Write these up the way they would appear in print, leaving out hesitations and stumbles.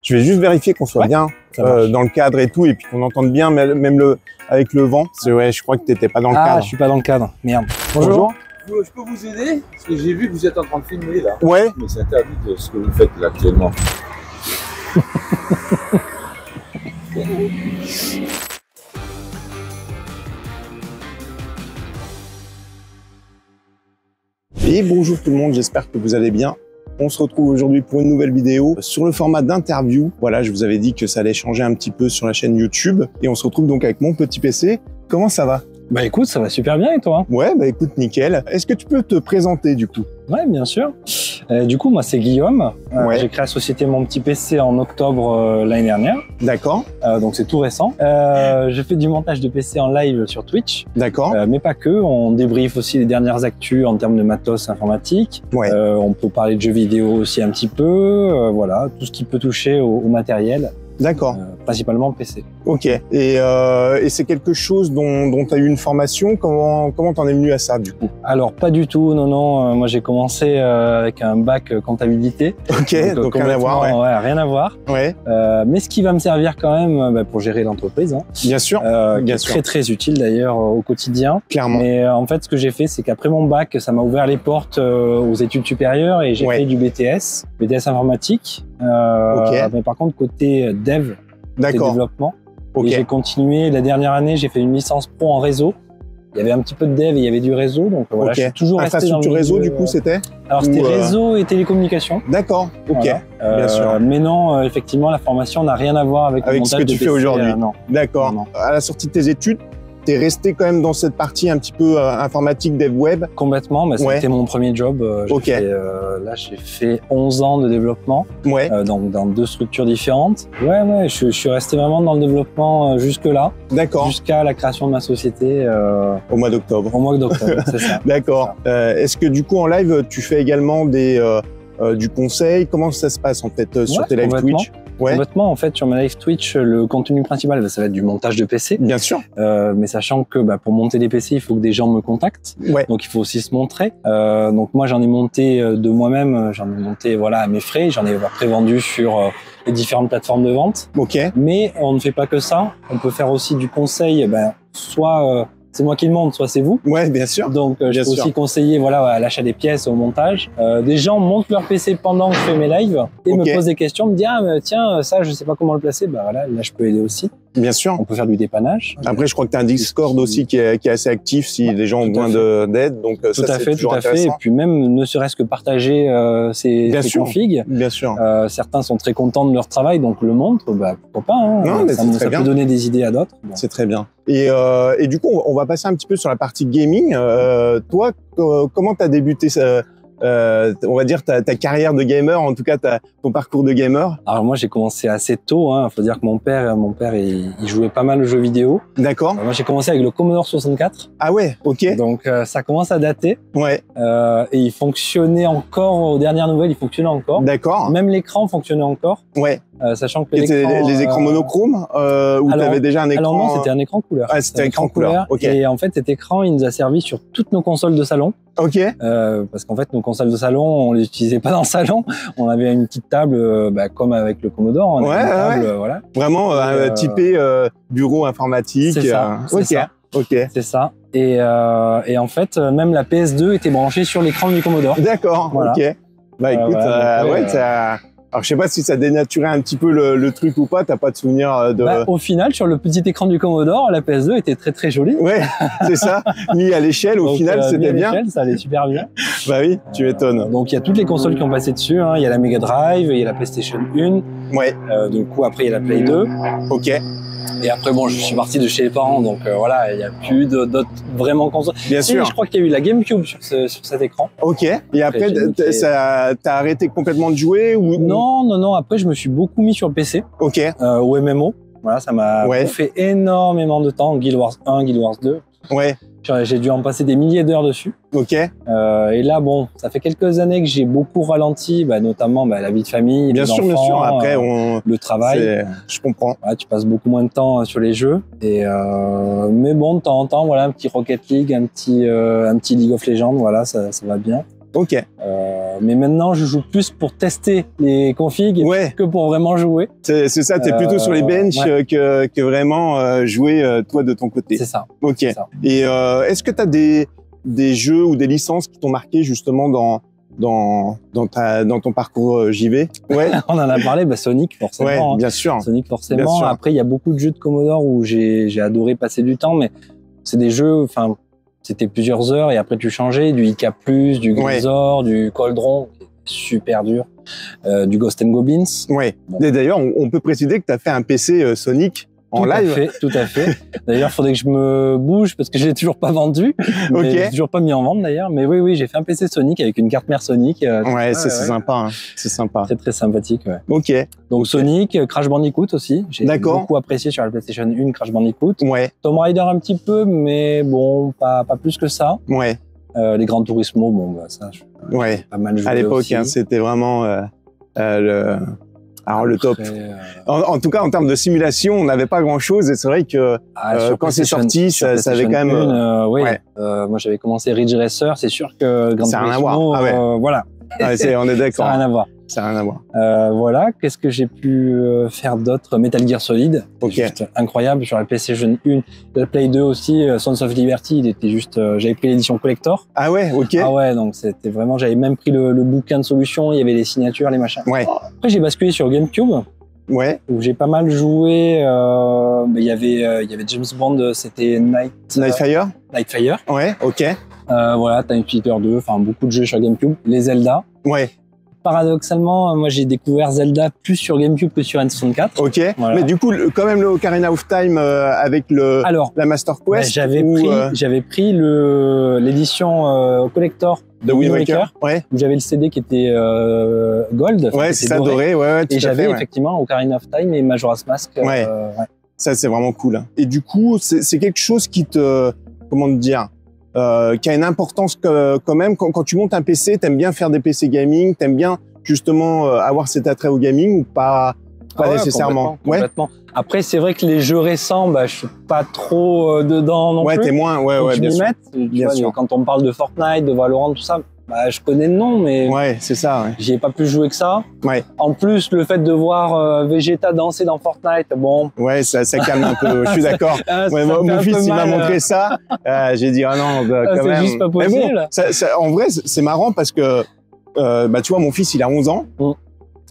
Je vais juste vérifier qu'on soit bien dans le cadre et tout, et puis qu'on entende bien, même avec le vent. Ouais, je crois que tu n'étais pas dans le cadre. Ah, je suis pas dans le cadre. Merde. Bonjour. Je peux vous aider? Parce que j'ai vu que vous êtes en train de filmer là. Ouais. Mais c'est interdit de ce que vous faites là actuellement. Et bonjour tout le monde, j'espère que vous allez bien. On se retrouve aujourd'hui pour une nouvelle vidéo sur le format d'interview. Voilà, je vous avais dit que ça allait changer un petit peu sur la chaîne YouTube. Et on se retrouve donc avec mon petit PC. Comment ça va? Bah écoute, ça va super bien et toi? Ouais, bah écoute, nickel. Est-ce que tu peux te présenter du coup? Ouais, bien sûr. Du coup, moi c'est Guillaume. Ouais. J'ai créé la société Mon Petit PC en octobre l'année dernière. D'accord. Donc c'est tout récent. Je fais du montage de PC en live sur Twitch. D'accord. Mais pas que. On débriefe aussi les dernières actus en termes de matos informatique. Ouais. On peut parler de jeux vidéo aussi un petit peu. Voilà, tout ce qui peut toucher au matériel. D'accord. Principalement PC. Ok. Et c'est quelque chose dont tu as eu une formation. Comment t'en es venu à ça du coup? Alors pas du tout, non. Moi j'ai commencé avec un bac comptabilité. Ok, donc rien à voir. Ouais, rien à voir. Ouais. Mais ce qui va me servir quand même pour gérer l'entreprise. Hein. Bien sûr. Bien sûr. Très très utile d'ailleurs au quotidien. Clairement. Mais en fait ce que j'ai fait c'est qu'après mon bac ça m'a ouvert les portes aux études supérieures et j'ai fait du BTS informatique. Mais par contre côté dev, côté développement. Et j'ai continué la dernière année, j'ai fait une licence pro en réseau. Il y avait un petit peu de dev et il y avait du réseau, donc voilà, je suis toujours resté dans le infrastructure réseau du coup c'était? Alors c'était réseau et télécommunications. D'accord, ok, voilà. bien sûr. Mais non, effectivement la formation n'a rien à voir avec le montage ce que tu fais aujourd'hui. Non. D'accord. À la sortie de tes études, t'es resté quand même dans cette partie un petit peu informatique, dev web? Complètement, bah, c'était mon premier job. Là, j'ai fait 11 ans de développement, donc dans 2 structures différentes. Ouais, je suis resté vraiment dans le développement jusque-là. D'accord. Jusqu'à la création de ma société. Au mois d'octobre. Au mois d'octobre, c'est ça. D'accord. Est-ce que du coup, en live, tu fais également du conseil? Comment ça se passe en fait sur tes live Twitch? Complètement. En fait, sur ma live Twitch, le contenu principal, ça va être du montage de PC. Bien sûr. Mais sachant que pour monter des PC, il faut que des gens me contactent. Donc, il faut aussi se montrer. Donc, moi, j'en ai monté de moi-même. J'en ai monté à mes frais. J'en ai après vendu sur les différentes plateformes de vente. Ok. Mais on ne fait pas que ça. On peut faire aussi du conseil. Soit c'est moi qui le monte, soit c'est vous. Ouais, bien sûr. Donc, je peux aussi conseiller à l'achat des pièces, au montage. Des gens montent leur PC pendant que je fais mes lives et me posent des questions, me disent « Ah, tiens, ça, je sais pas comment le placer. » Là, je peux aider aussi. Bien sûr. On peut faire du dépannage. Après, je crois que tu as un Discord aussi qui est assez actif si les gens ont besoin d'aide. Donc, tout à fait. Et puis même, ne serait-ce que partager ces configs. Bien sûr. Certains sont très contents de leur travail, donc le montrent. Pourquoi pas, hein. Non, mais ça peut donner des idées à d'autres. C'est très bien. Et du coup, on va passer un petit peu sur la partie gaming. Toi, comment tu as débuté on va dire ta carrière de gamer, en tout cas ton parcours de gamer? Alors moi j'ai commencé assez tôt, faut dire que mon père il jouait pas mal aux jeux vidéo. D'accord. Moi j'ai commencé avec le Commodore 64. Ah ouais, ok. Donc ça commence à dater. Ouais. Et il fonctionnait encore, aux dernières nouvelles il fonctionnait encore. D'accord. Même l'écran fonctionnait encore. Ouais. Sachant que les écrans monochromes ou tu avais déjà un écran? Alors non, c'était un écran couleur. Ah, c'était un écran couleur. Okay. Et en fait cet écran il nous a servi sur toutes nos consoles de salon. Ok. Parce qu'en fait nos consoles de salon on les utilisait pas dans le salon, on avait une petite table comme avec le Commodore. On avait une table, voilà. Vraiment typé bureau informatique. C'est ça. C'est ça. Et en fait même la PS2 était branchée sur l'écran du Commodore. D'accord. Voilà. Ok. Bah écoute, alors je sais pas si ça dénaturait un petit peu le truc ou pas, t'as pas de souvenir de... au final, sur le petit écran du Commodore, la PS2 était très très jolie. Ouais, c'est ça. Mis à l'échelle, au final, c'était bien. Ça allait super bien. Bah oui, tu m'étonnes. Donc il y a toutes les consoles qui ont passé dessus, il y a la Mega Drive, il y a la PlayStation 1. Ouais. Du coup, après, il y a la Play 2. Ok. Et après, bon, je suis parti de chez les parents, donc il n'y a plus d'autres vraiment consoles. Bien sûr. Je crois qu'il y a eu la GameCube sur cet écran. Ok. Et après, t'as arrêté complètement de jouer ou... Non. Après, je me suis beaucoup mis sur le PC. Ok. Au MMO. Voilà, ça m'a fait énormément de temps. Guild Wars 1, Guild Wars 2. Ouais. J'ai dû en passer des milliers d'heures dessus. Ok. Et là, bon, ça fait quelques années que j'ai beaucoup ralenti, notamment la vie de famille, les enfants, bien sûr. Après, le travail. Je comprends. Tu passes beaucoup moins de temps sur les jeux. Mais bon, de temps en temps, un petit Rocket League, un petit League of Legends, ça va bien. Ok. Mais maintenant, je joue plus pour tester les configs que pour vraiment jouer. C'est ça, tu es plutôt sur les benches que vraiment jouer toi de ton côté. C'est ça. Ok. Ça. Et est-ce que tu as des jeux ou des licences qui t'ont marqué justement dans ton parcours JV? Ouais. On en a parlé, Sonic forcément. Ouais, bien sûr. Sonic forcément. Bien sûr. Après, il y a beaucoup de jeux de Commodore où j'ai adoré passer du temps, mais c'est des jeux, enfin, c'était plusieurs heures et après tu changeais, du IK+, du Grisor, du Coldron, super dur, du Ghost and Goblins. Ouais. Bon. D'ailleurs, on peut préciser que tu as fait un PC Sonic en live. Tout à fait. D'ailleurs, il faudrait que je me bouge parce que je l'ai toujours pas vendu. Je l'ai toujours pas mis en vente d'ailleurs. Mais oui, j'ai fait un PC Sonic avec une carte mère Sonic. C'est sympa. Hein. C'est sympa. Très, très sympathique. Ouais. Ok. Donc Sonic, Crash Bandicoot aussi. J'ai beaucoup apprécié sur la PlayStation 1 Crash Bandicoot. Ouais. Tomb Raider un petit peu, mais bon, pas plus que ça. Ouais. Les Gran Turismo, bon, ça, pas mal joué. À l'époque, hein, c'était vraiment le top. En tout cas, en termes de simulation, on n'avait pas grand-chose et c'est vrai que quand c'est sorti, ça avait quand même. Moi, j'avais commencé Ridge Racer. C'est sûr que Gran Turismo, ça n'a rien à voir. Voilà. On est d'accord. Ça n'a rien à voir. Ça n'a rien à voir. Voilà. Qu'est-ce que j'ai pu faire d'autre? Metal Gear Solid. Juste incroyable sur la PlayStation 1. La Play 2 aussi. Sons of Liberty, il était juste. J'avais pris l'édition collector. Ah ouais, ok. Ah ouais, donc c'était vraiment. J'avais même pris le bouquin de solutions. Il y avait les signatures, les machins. Ouais. Après, j'ai basculé sur GameCube. Ouais. Où j'ai pas mal joué. Il y avait James Bond. C'était Nightfire. Nightfire. Ouais. Ok. Voilà, Time Splitter 2. Enfin, beaucoup de jeux sur GameCube. Les Zelda. Ouais. Paradoxalement, moi j'ai découvert Zelda plus sur GameCube que sur N64. Ok. Voilà. Mais du coup, quand même le Ocarina of Time avec la Master Quest. J'avais pris l'édition collector de Wind Waker. Ouais. Où j'avais le CD qui était gold. Ouais, c'est ça, doré. Ouais, et j'avais effectivement Ocarina of Time et Majora's Mask. Ouais. Ça, c'est vraiment cool. Et du coup, c'est quelque chose qui te, comment te dire, qui a une importance quand même. Quand tu montes un PC, t'aimes bien faire des PC gaming, t'aimes bien justement avoir cet attrait au gaming ou pas nécessairement. Complètement. Après, c'est vrai que les jeux récents, je suis pas trop dedans non plus. Ouais, t'es moins. Ouais, bien sûr. Bien sûr. Quand on parle de Fortnite, de Valorant, tout ça, je connais le nom, mais c'est ça. Ouais. J'y ai pas plus joué que ça. Ouais. En plus, le fait de voir Vegeta danser dans Fortnite, bon. Ouais, ça calme un peu. Je suis d'accord. Mon fils, il m'a montré ça. J'ai dit non, quand même. C'est juste pas possible. Bon, en vrai, c'est marrant parce que tu vois, mon fils, il a 11 ans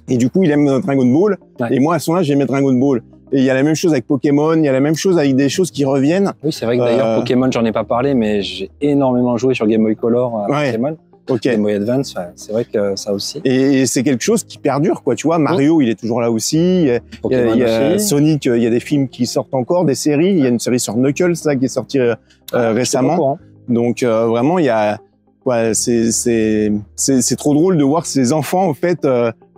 et du coup, il aime Dragon Ball. Ouais. Et moi, à son âge, j'aimais Dragon Ball. Et il y a la même chose avec Pokémon, il y a la même chose avec des choses qui reviennent. Oui, c'est vrai que d'ailleurs, Pokémon, j'en ai pas parlé, mais j'ai énormément joué sur Game Boy Color Pokémon. Game Boy Advance, c'est vrai que ça aussi. Et c'est quelque chose qui perdure, quoi. Tu vois, Mario, il est toujours là aussi. Il y a Sonic, il y a des films qui sortent encore, des séries. Il y a une série sur Knuckles, là, qui est sortie récemment. Donc vraiment, il y a, c'est trop drôle de voir ces enfants, en fait,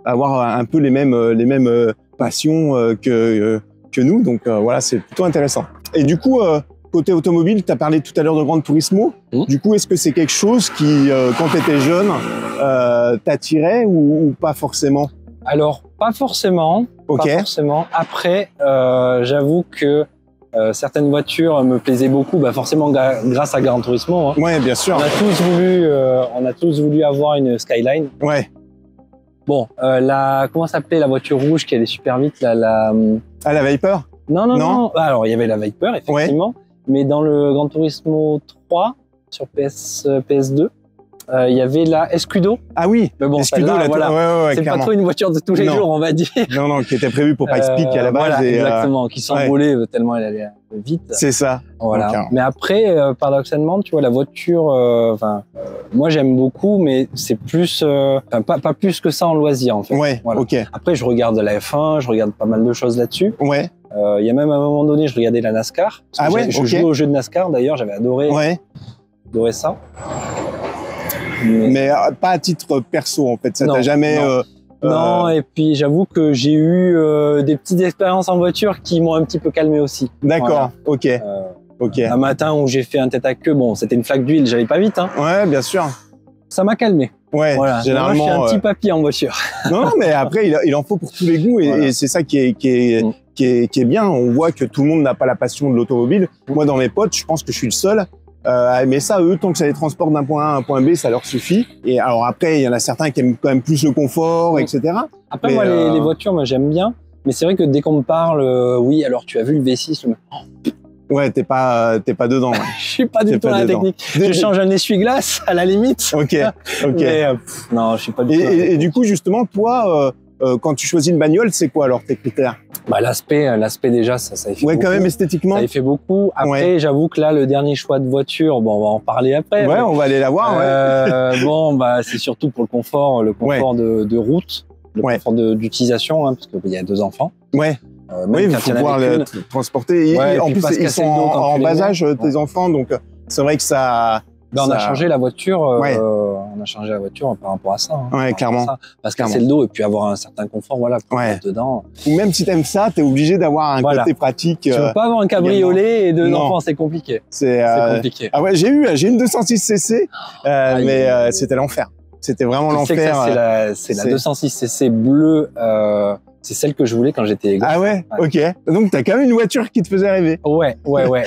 avoir un peu les mêmes passions que nous. Donc voilà, c'est plutôt intéressant. Et du coup. Côté automobile, tu as parlé tout à l'heure de Gran Turismo. Du coup, est-ce que c'est quelque chose qui, quand tu étais jeune, t'attirait ou pas forcément? Alors, pas forcément. Okay. Pas forcément. Après, j'avoue que certaines voitures me plaisaient beaucoup, forcément grâce à Gran Turismo. Hein. Ouais, bien sûr. On a tous voulu avoir une Skyline. Ouais. Bon, comment s'appelait la voiture rouge qui allait super vite la Viper? Non. Alors, il y avait la Viper, effectivement. Ouais. Mais dans le Gran Turismo 3, sur PS2, il y avait la Escudo. Ah oui, mais bon, Escudo, voilà. C'est pas trop une voiture de tous les jours, on va dire. Non, qui était prévue pour Pikes Peak à la base. Voilà, exactement, qui s'envolait tellement elle allait vite. C'est ça. Voilà. Okay. Mais après, paradoxalement, tu vois, la voiture, moi j'aime beaucoup, mais c'est plus, pas plus que ça en loisir, en fait. Ouais, voilà. Ok. Après, je regarde la F1, je regarde pas mal de choses là-dessus. Ouais. Il y a même à un moment donné, je regardais la NASCAR. Ah ouais, je jouais au jeu de NASCAR d'ailleurs, j'avais adoré ça. Mais pas à titre perso en fait, ça t'a jamais... Non, et puis j'avoue que j'ai eu des petites expériences en voiture qui m'ont un petit peu calmé aussi. D'accord, voilà. Ok. Un matin où j'ai fait un tête à queue, bon, c'était une flaque d'huile, j'allais pas vite. Hein. Ouais, bien sûr. Ça m'a calmé. Ouais, voilà. généralement. Moi, je suis un petit papy en voiture. Non, mais après, il en faut pour tous les goûts et c'est ça qui est bien. On voit que tout le monde n'a pas la passion de l'automobile. Moi, dans mes potes, je pense que je suis le seul. Mais ça, eux, tant que ça les transporte d'un point A à un point B, ça leur suffit. Et alors après, il y en a certains qui aiment quand même plus le confort, etc. Après, moi, les voitures, moi, j'aime bien. Mais c'est vrai que dès qu'on me parle, oui, alors tu as vu le V6, ouais, t'es pas dedans. Ouais. Je suis pas du tout dans la technique. Je change un essuie-glace à la limite. Ok. Mais, non, je suis pas du tout. Et du coup, justement, toi, quand tu choisis une bagnole, c'est quoi alors tes critères? Bah, l'aspect déjà, ça fait beaucoup. Ouais, quand même esthétiquement. Ça y fait beaucoup. Après, j'avoue que là, le dernier choix de voiture, bon, on va en parler après. Ouais, on va aller la voir. Bon, bah, c'est surtout pour le confort de route, le confort d'utilisation, hein, parce qu'il y a 2 enfants. Ouais. Oui, il faut pouvoir le transporter. Ouais, en plus, ils sont en bas âge, tes enfants, donc c'est vrai que ça... Ben, on a changé la voiture. On a changé la voiture par rapport à ça. Hein, ouais, clairement. Parce que c'est le dos et puis avoir un certain confort, voilà, pour mettre dedans. Ou même si t'aimes ça, t'es obligé d'avoir un côté pratique. Tu veux pas avoir un cabriolet et 2 enfants, c'est compliqué. C'est compliqué. Ah ouais, j'ai une 206 cc, mais c'était l'enfer. C'était vraiment l'enfer. C'est la 206 cc bleue. C'est celle que je voulais quand j'étais égo. Ah ouais, ok. Donc t'as quand même une voiture qui te faisait rêver. Ouais.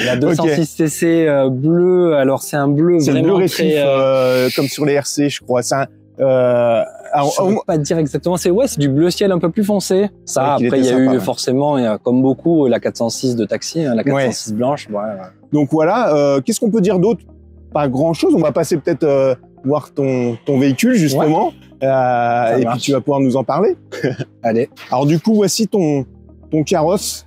La 206 cc bleu. Alors c'est un bleu vraiment le bleu récif, comme sur les RC, je crois. C'est je ne peux pas te dire exactement. C'est du bleu ciel un peu plus foncé. Ça. Après il y a eu forcément, comme beaucoup, la 406 de taxi, hein, la 406 blanche. Donc voilà. Qu'est-ce qu'on peut dire d'autre? Pas grand-chose. On va passer peut-être voir ton véhicule justement. Et puis tu vas pouvoir nous en parler. Allez. Alors du coup, voici ton carrosse.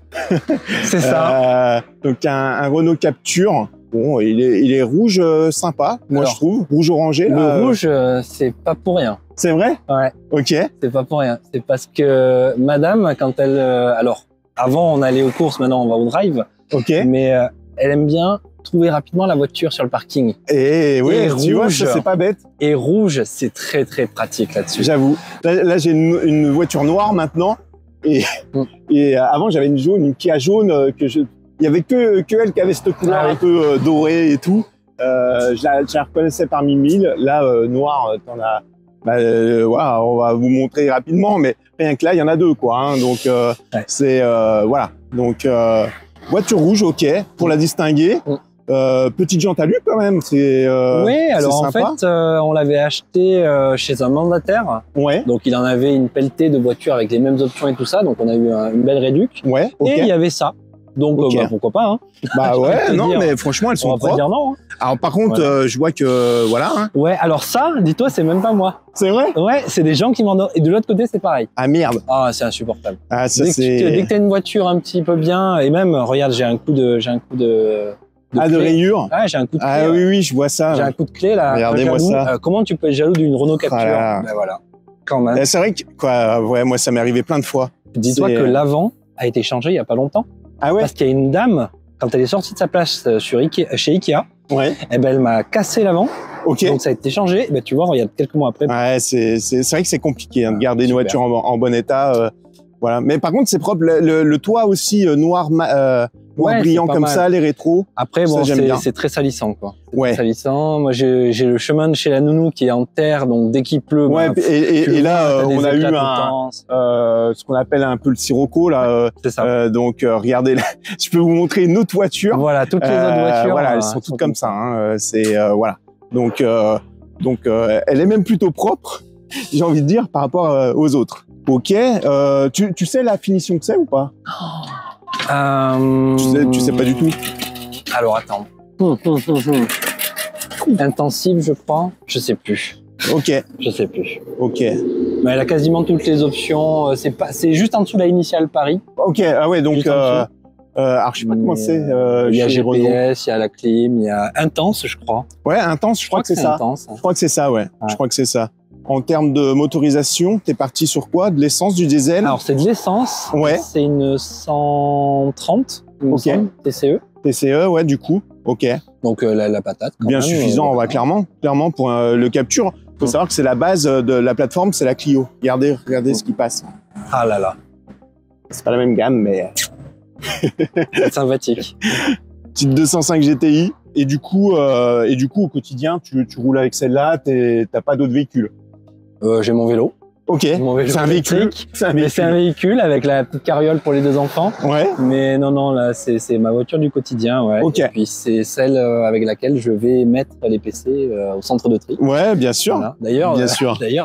C'est ça. Donc un Renault Captur. Bon, il est rouge sympa, moi je trouve. Rouge orangé. Le rouge, c'est pas pour rien. C'est vrai? Ouais. Ok. C'est pas pour rien. C'est parce que madame, quand elle... alors, avant on allait aux courses, maintenant on va au drive. Ok. Mais elle aime bien trouver rapidement la voiture sur le parking. Et oui, tu rouge, vois, c'est pas bête. Et rouge, c'est très très pratique là-dessus. J'avoue. Là j'ai une voiture noire maintenant. Et avant, j'avais une jaune, une Kia jaune il y avait que elle qui avait cette couleur un peu dorée et tout. Je la reconnaissais parmi 1000. Là, noire, t'en as. On va vous montrer rapidement, mais rien que là, il y en a 2, quoi. Hein, donc c'est voilà. Donc voiture rouge, ok, pour la distinguer. Petite jante à lui quand même, c'est oui, alors en sympa. fait, on l'avait acheté chez un mandataire. Ouais. Donc il en avait une pelletée de voitures avec les mêmes options et tout ça, donc on a eu une belle réduc. Ouais. Okay. Et il y avait ça. Donc pourquoi pas, hein. Bah ouais, non, mais franchement elles sont propres. On va pas dire non. Hein. Alors par contre, je vois que voilà. Hein. Ouais, alors ça, dis-toi, c'est même pas moi. C'est vrai? Ouais, c'est des gens qui m'en donnent. Et de l'autre côté, c'est pareil. Ah merde. Ah, c'est insupportable. Ah ça dès c'est. que t'as une voiture un petit peu bien, et même, regarde, j'ai un coup de de rayures. Ah, j'ai un coup de clé. Ah oui, je vois ça. J'ai un coup de clé là. Regardez-moi ça. Comment tu peux être jaloux d'une Renault Captur? Ben voilà. Quand même. C'est vrai que moi ça m'est arrivé plein de fois. Dis-toi que l'avant a été changé il y a pas longtemps. Ah ouais. Parce qu'il y a une dame, quand elle est sortie de sa place chez Ikea, eh ben elle m'a cassé l'avant. Ok. Donc ça a été changé. Ben tu vois, il y a quelques mois après. Ouais, c'est vrai que c'est compliqué de garder une voiture en bon état. Voilà. Mais par contre, c'est propre. Le toit aussi noir brillant comme ça, les rétros. Après, bon, c'est très salissant, quoi. Ouais. Salissant. Moi, j'ai le chemin de chez la nounou qui est en terre, donc dès qu'il pleut. Ouais. Et là, on a eu ce qu'on appelle un peu le sirocco là. C'est ça. Donc, regardez, là, je peux vous montrer une autre voiture. Voilà, toutes les autres voitures. Voilà, elles sont toutes comme ça. Hein. C'est voilà. Donc, elle est même plutôt propre, j'ai envie de dire, par rapport aux autres. Ok. Tu sais la finition que c'est ou pas? Tu sais pas du tout. Alors attends. Intensive, je crois. Je sais plus. Ok. Je sais plus. Ok. Mais elle a quasiment toutes les options. C'est juste en dessous de la initiale Paris. Ok. Ah ouais. Donc. Alors je sais pas comment c'est. Il y a GPS, il y a la clim, il y a Intense, je crois. Ouais, Intense. Je crois que c'est ça. Intense, hein. Je crois que c'est ça. Ouais. Je crois que c'est ça. En termes de motorisation, t'es parti sur quoi? De l'essence, du diesel? Alors c'est de l'essence. Ouais. C'est une 130. Ok. TCE. TCE, ouais, du coup. Ok. Donc la patate. Bien même, suffisant, clairement pour le Captur. Faut savoir que c'est la base de la plateforme, c'est la Clio. Regardez ce qui passe. Ah là là. C'est pas la même gamme, mais. C'est sympathique. Petite 205 GTI. Et du coup, au quotidien, tu roules avec celle-là. T'as pas d'autres véhicules. J'ai mon vélo. Ok, c'est un véhicule. C'est un véhicule avec la petite carriole pour les 2 enfants. Ouais. Mais non, là, c'est ma voiture du quotidien, ouais. Ok. Et puis c'est celle avec laquelle je vais mettre les PC au centre de tri. Ouais, bien sûr. Voilà. D'ailleurs,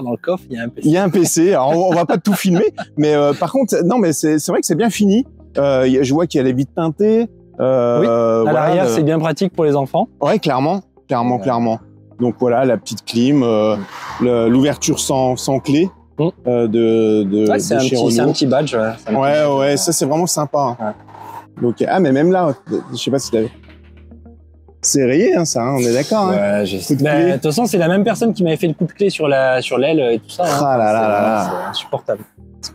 dans le coffre, il y a un PC. Il y a un PC. Alors, on va pas tout filmer, mais par contre, non, mais c'est vrai que c'est bien fini. Je vois qu'il y a les vitres teintées. Oui. À voilà, l'arrière, c'est bien pratique pour les enfants. Ouais, clairement. Donc voilà, la petite clim, l'ouverture sans clé. Ouais, c'est un petit badge. Ouais, ça c'est vraiment sympa. Ouais. Donc, mais même là, je sais pas si t'avais. C'est rayé, hein, ça, hein, on est d'accord. Ouais, hein. De toute façon, c'est la même personne qui m'avait fait le coup de clé sur l'aile et tout ça. Ah là. C'est insupportable.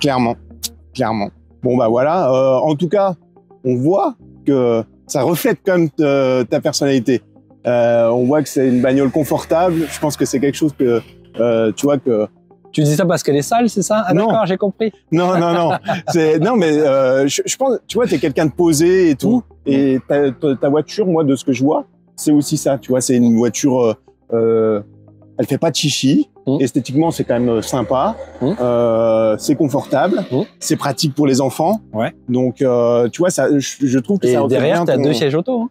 Clairement. Bon bah voilà. En tout cas, on voit que ça reflète quand même ta personnalité. On voit que c'est une bagnole confortable. Je pense que c'est quelque chose que tu vois que. Tu dis ça parce qu'elle est sale, c'est ça? Ah d'accord, j'ai compris. Non. Non, mais je pense, tu vois, t'es quelqu'un de posé et tout. Et ta voiture, moi, de ce que je vois, c'est aussi ça. Tu vois, c'est une voiture, elle fait pas de chichi. Esthétiquement, c'est quand même sympa. C'est confortable. C'est pratique pour les enfants. Ouais. Donc, tu vois, ça, je trouve que ça reflète bien. Et derrière, t'as 2 sièges auto. Hein.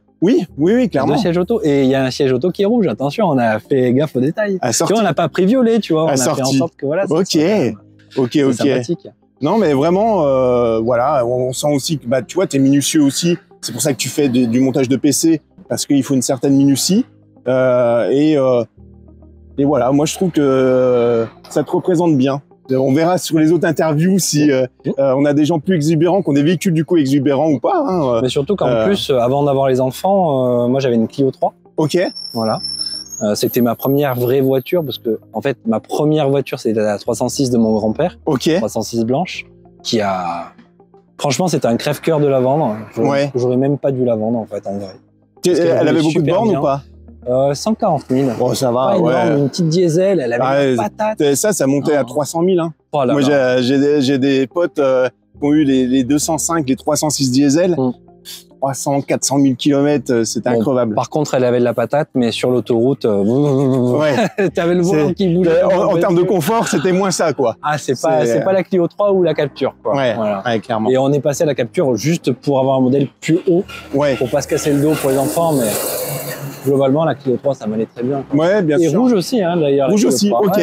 Oui, clairement. 2 sièges auto. Et il y a un siège auto qui est rouge. Attention, on a fait gaffe aux détails. Tu vois, on n'a pas pris violet, tu vois. On a fait en sorte que voilà. Ok. Sympathique. Non, mais vraiment, voilà, on sent aussi que, tu vois, t'es minutieux aussi. C'est pour ça que tu fais du montage de PC, parce qu'il faut une certaine minutie. Et voilà, moi, je trouve que ça te représente bien. On verra sur les autres interviews si on a des gens plus exubérants, qui ont des véhicules du coup exubérants ou pas. Hein. Mais surtout qu'en plus, avant d'avoir les enfants, moi j'avais une Clio 3. Ok. Voilà. C'était ma première vraie voiture parce que en fait ma première voiture c'était la 306 de mon grand-père. Ok. 306 blanche qui a. Franchement, c'était un crève-cœur de la vendre. J'aurais même pas dû la vendre en fait en vrai. Elle avait beaucoup de bornes ou pas? 140 000. Bon, ça va, Une petite diesel, elle avait une patate. Ça montait à 300 000. Hein. Oh là moi, là. j'ai des potes qui ont eu les 205, les 306 diesel. 300, 400 000 km, c'était incroyable. Par contre, elle avait de la patate, mais sur l'autoroute, t'avais le volant qui bougeait. En termes de confort, c'était moins ça, quoi. Ah, c'est pas la Clio 3 ou la Capture, quoi. Ouais, clairement. Et on est passé à la Capture juste pour avoir un modèle plus haut, pour pas se casser le dos pour les enfants, mais globalement, la Clio 3, ça m'allait très bien. Ouais, bien sûr. Et rouge aussi, hein, d'ailleurs. Rouge aussi, ok.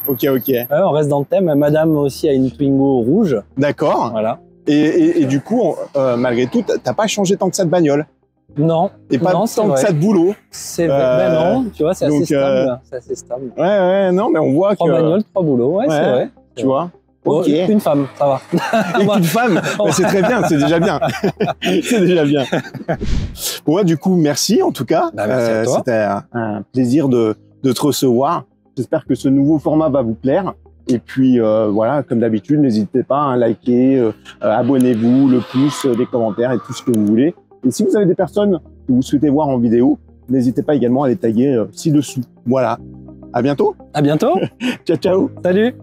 Ok. On reste dans le thème. Madame aussi a une Twingo rouge. D'accord. Voilà. Et du coup, malgré tout, t'as pas changé tant que ça de bagnole? Non. Et pas tant que ça de boulot? C'est vrai. Non, tu vois, c'est assez stable. C'est assez stable. Ouais, non, mais on voit 3 bagnoles, 3 boulots, c'est vrai. Tu vois? Ok. Une femme, ça va. Une femme, c'est très bien, c'est déjà bien. C'est déjà bien. Bon, du coup, merci en tout cas. Merci à toi. C'était un plaisir de te recevoir. J'espère que ce nouveau format va vous plaire. Et puis voilà, comme d'habitude, n'hésitez pas à liker, abonnez-vous, le pouce, les commentaires et tout ce que vous voulez. Et si vous avez des personnes que vous souhaitez voir en vidéo, n'hésitez pas également à les taguer ci-dessous. Voilà. À bientôt. À bientôt. Ciao. Salut.